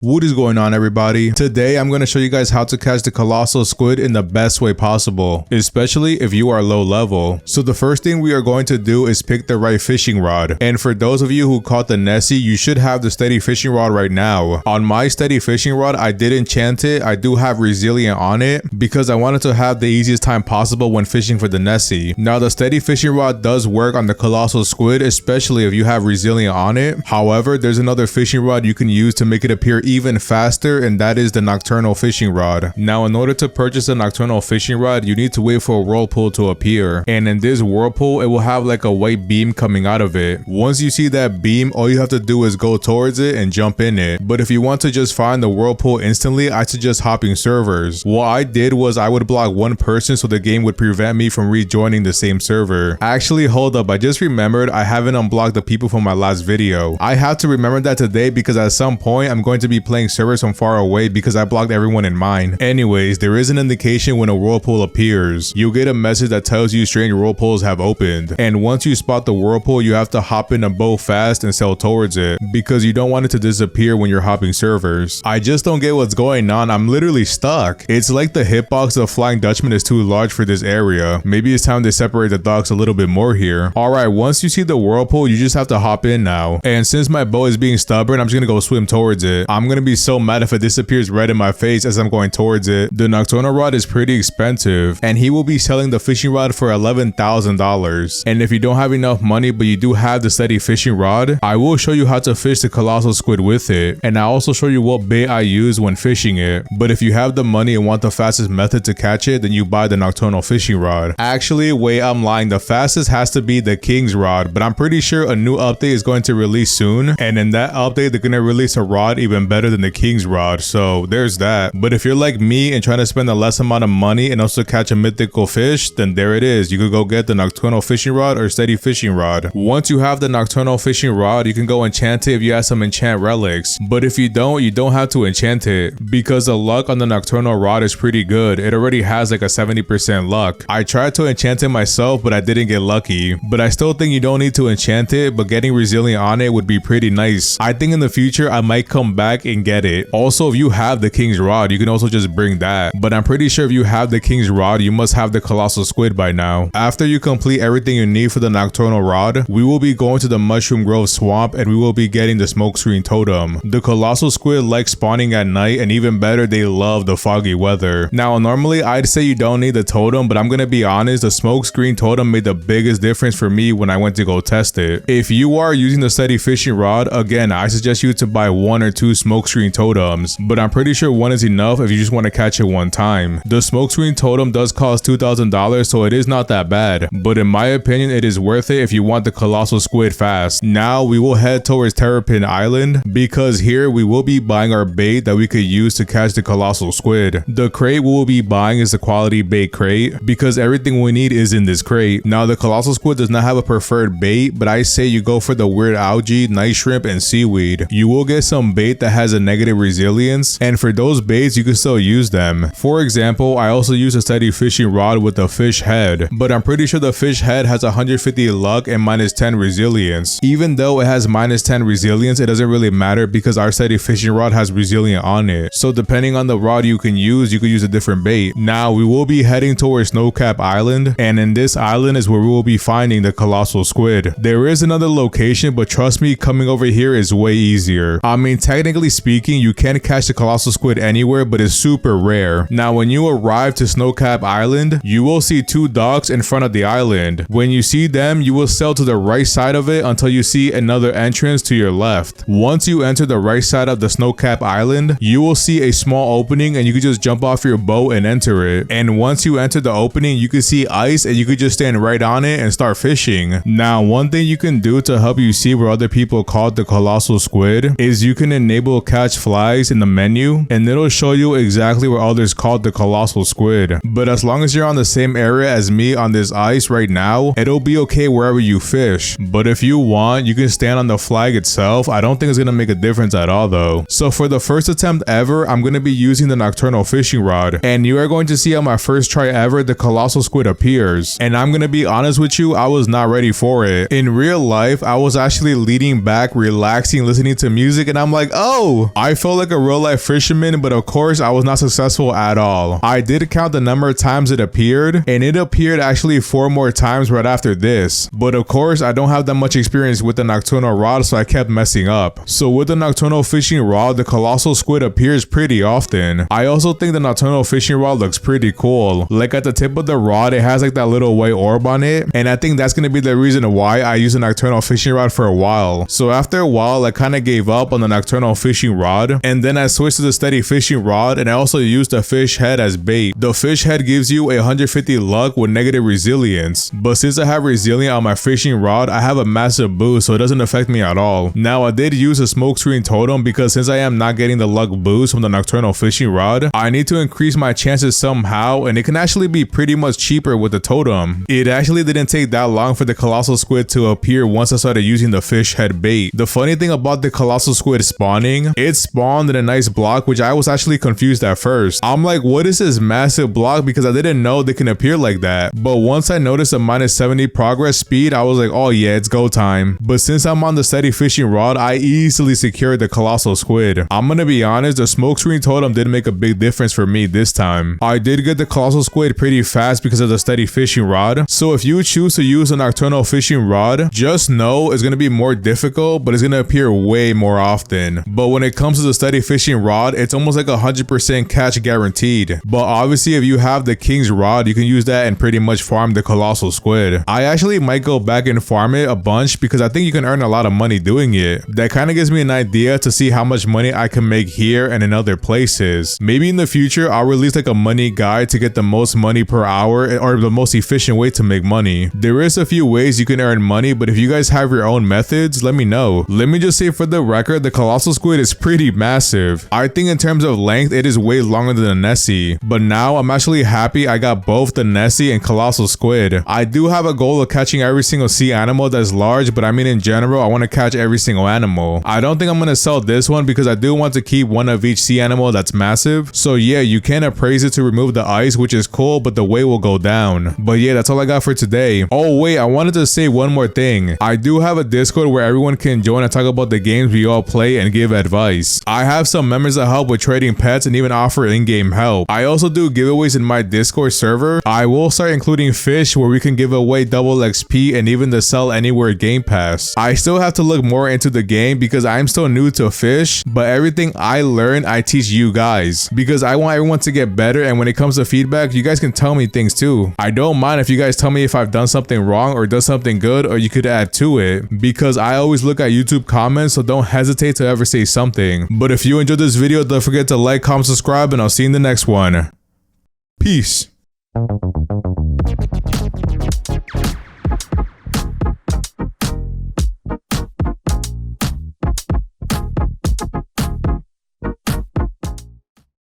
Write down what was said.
What is going on, everybody? Today I'm going to show you guys how to catch the colossal squid in the best way possible, especially if you are low level. So the first thing we are going to do is pick the right fishing rod. And for those of you who caught the Nessie, you should have the steady fishing rod right now. On my steady fishing rod, I did enchant it. I do have resilient on it because I wanted to have the easiest time possible when fishing for the Nessie. Now the steady fishing rod does work on the colossal squid, especially if you have resilient on it. However, there's another fishing rod you can use to make it appear even faster, and that is the nocturnal fishing rod. Now in order to purchase a nocturnal fishing rod, you need to wait for a whirlpool to appear, and in this whirlpool it will have like a white beam coming out of it. Once you see that beam, all you have to do is go towards it and jump in it. But if you want to just find the whirlpool instantly, I suggest hopping servers. What I did was I would block one person so the game would prevent me from rejoining the same server. Actually, hold up, I just remembered I haven't unblocked the people from my last video. I have to remember that today because at some point I'm going to be playing servers from far away because I blocked everyone in mine. Anyways, there is an indication when a whirlpool appears. You'll get a message that tells you strange whirlpools have opened. And once you spot the whirlpool, you have to hop in a boat fast and sail towards it because you don't want it to disappear when you're hopping servers. I just don't get what's going on. I'm literally stuck. It's like the hitbox of Flying Dutchman is too large for this area. Maybe it's time to separate the docks a little bit more here. Alright, once you see the whirlpool, you just have to hop in now. And since my boat is being stubborn, I'm just gonna go swim towards it. I'm gonna be so mad if it disappears right in my face as I'm going towards it. The nocturnal rod is pretty expensive, and he will be selling the fishing rod for $11,000. And if you don't have enough money but you do have the steady fishing rod, I will show you how to fish the colossal squid with it, and I'll also show you what bait I use when fishing it. But if you have the money and want the fastest method to catch it, then you buy the nocturnal fishing rod. Actually, wait, I'm lying. The fastest has to be the king's rod, but I'm pretty sure a new update is going to release soon, and in that update they're going to release a rod even better than the king's rod, so there's that. But if you're like me and trying to spend a less amount of money and also catch a mythical fish, then there it is. You could go get the nocturnal fishing rod or steady fishing rod. Once you have the nocturnal fishing rod, you can go enchant it if you have some enchant relics. But if you don't have to enchant it because the luck on the nocturnal rod is pretty good. It already has like a 70% luck. I tried to enchant it myself, but I didn't get lucky. But I still think you don't need to enchant it, but getting resilient on it would be pretty nice. I think in the future I might come back and get it. Also, if you have the king's rod, you can also just bring that. But I'm pretty sure if you have the king's rod, you must have the colossal squid by now. After you complete everything you need for the nocturnal rod, we will be going to the Mushroom Grove swamp and we will be getting the smokescreen totem. The colossal squid like spawning at night, and even better, they love the foggy weather. Now normally I'd say you don't need the totem, but I'm gonna be honest, the smokescreen totem made the biggest difference for me when I went to go test it. If you are using the steady fishing rod, again, I suggest you to buy 1 or 2 smokescreen totems, but I'm pretty sure 1 is enough if you just want to catch it one time. The smokescreen totem does cost $2,000, so it is not that bad, but in my opinion it is worth it if you want the colossal squid fast. Now we will head towards Terrapin Island because here we will be buying our bait that we could use to catch the colossal squid. The crate we will be buying is a quality bait crate because everything we need is in this crate. Now the colossal squid does not have a preferred bait, but I say you go for the weird algae, night shrimp, and seaweed. You will get some bait that has a negative resilience, and for those baits you can still use them. For example, I also use a steady fishing rod with a fish head, but I'm pretty sure the fish head has 150 luck and -10 resilience. Even though it has -10 resilience, it doesn't really matter because our steady fishing rod has resilient on it. So depending on the rod you can use a different bait. Now we will be heading towards Snowcap Island, and in this island is where we will be finding the colossal squid. There is another location, but trust me, coming over here is way easier. I mean, technically speaking, you can catch the colossal squid anywhere, but it's super rare. Now when you arrive to Snowcap Island, you will see 2 docks in front of the island. When you see them, you will sail to the right side of it until you see another entrance to your left. Once you enter the right side of the Snowcap Island, you will see a small opening and you can just jump off your boat and enter it. And once you enter the opening, you can see ice and you could just stand right on it and start fishing. Now one thing you can do to help you see where other people caught the colossal squid is you can enable catch flags in the menu, and it'll show you exactly where others caught the colossal squid. But as long as you're on the same area as me on this ice right now, it'll be okay wherever you fish. But if you want, you can stand on the flag itself. I don't think it's gonna make a difference at all though. So for the first attempt ever, I'm gonna be using the nocturnal fishing rod, and you are going to see on my first try ever the colossal squid appears. And I'm gonna be honest with you, I was not ready for it. In real life, I was actually leaning back, relaxing, listening to music, and I'm like, oh, go. I felt like a real life fisherman, but of course I was not successful at all. I did count the number of times it appeared, and it appeared actually 4 more times right after this. But of course I don't have that much experience with the nocturnal rod, so I kept messing up. So with the nocturnal fishing rod, the colossal squid appears pretty often. I also think the nocturnal fishing rod looks pretty cool. Like at the tip of the rod, it has like that little white orb on it, and I think that's gonna be the reason why I use a nocturnal fishing rod for a while. So after a while, I kind of gave up on the nocturnal fishing rod, and then I switched to the steady fishing rod, and I also used the fish head as bait. The fish head gives you 150 luck with negative resilience, but since I have resilient on my fishing rod, I have a massive boost, so it doesn't affect me at all. Now I did use a smoke screen totem because since I am not getting the luck boost from the nocturnal fishing rod, I need to increase my chances somehow, and it can actually be pretty much cheaper with the totem. It actually didn't take that long for the colossal squid to appear once I started using the fish head bait. The funny thing about the colossal squid spawning, it spawned in a nice block, which I was actually confused at first. I'm like, what is this massive block? Because I didn't know they can appear like that. But once I noticed a -70 progress speed, I was like, oh yeah, it's go time. But since I'm on the steady fishing rod, I easily secured the colossal squid. I'm gonna be honest, the smoke screen totem did make a big difference for me this time. I did get the colossal squid pretty fast because of the steady fishing rod. So if you choose to use a nocturnal fishing rod, just know it's gonna be more difficult, but it's gonna appear way more often. But when it comes to the steady fishing rod, it's almost like 100% catch guaranteed. But obviously if you have the king's rod, you can use that and pretty much farm the colossal squid. I actually might go back and farm it a bunch because I think you can earn a lot of money doing it. That kind of gives me an idea to see how much money I can make here and in other places. Maybe in the future I'll release like a money guide to get the most money per hour or the most efficient way to make money. There is a few ways you can earn money, but if you guys have your own methods, let me know. Let me just say for the record, the colossal squid is pretty massive. I think in terms of length, it is way longer than the Nessie. But now I'm actually happy I got both the Nessie and colossal squid. I do have a goal of catching every single sea animal that's large, but I mean in general, I want to catch every single animal. I don't think I'm going to sell this one because I do want to keep one of each sea animal that's massive. So yeah, you can appraise it to remove the ice, which is cool, but the weight will go down. But yeah, that's all I got for today. Oh wait, I wanted to say one more thing. I do have a Discord where everyone can join and talk about the games we all play and give advice. I have some members that help with trading pets and even offer in-game help. I also do giveaways in my Discord server. I will start including Fisch where we can give away double XP and even the Sell Anywhere Game Pass. I still have to look more into the game because I'm still new to Fisch, but everything I learn I teach you guys because I want everyone to get better, and when it comes to feedback, you guys can tell me things too. I don't mind if you guys tell me if I've done something wrong or done something good, or you could add to it because I always look at YouTube comments, so don't hesitate to ever say something. But if you enjoyed this video, don't forget to like, comment, subscribe, and I'll see you in the next one. Peace.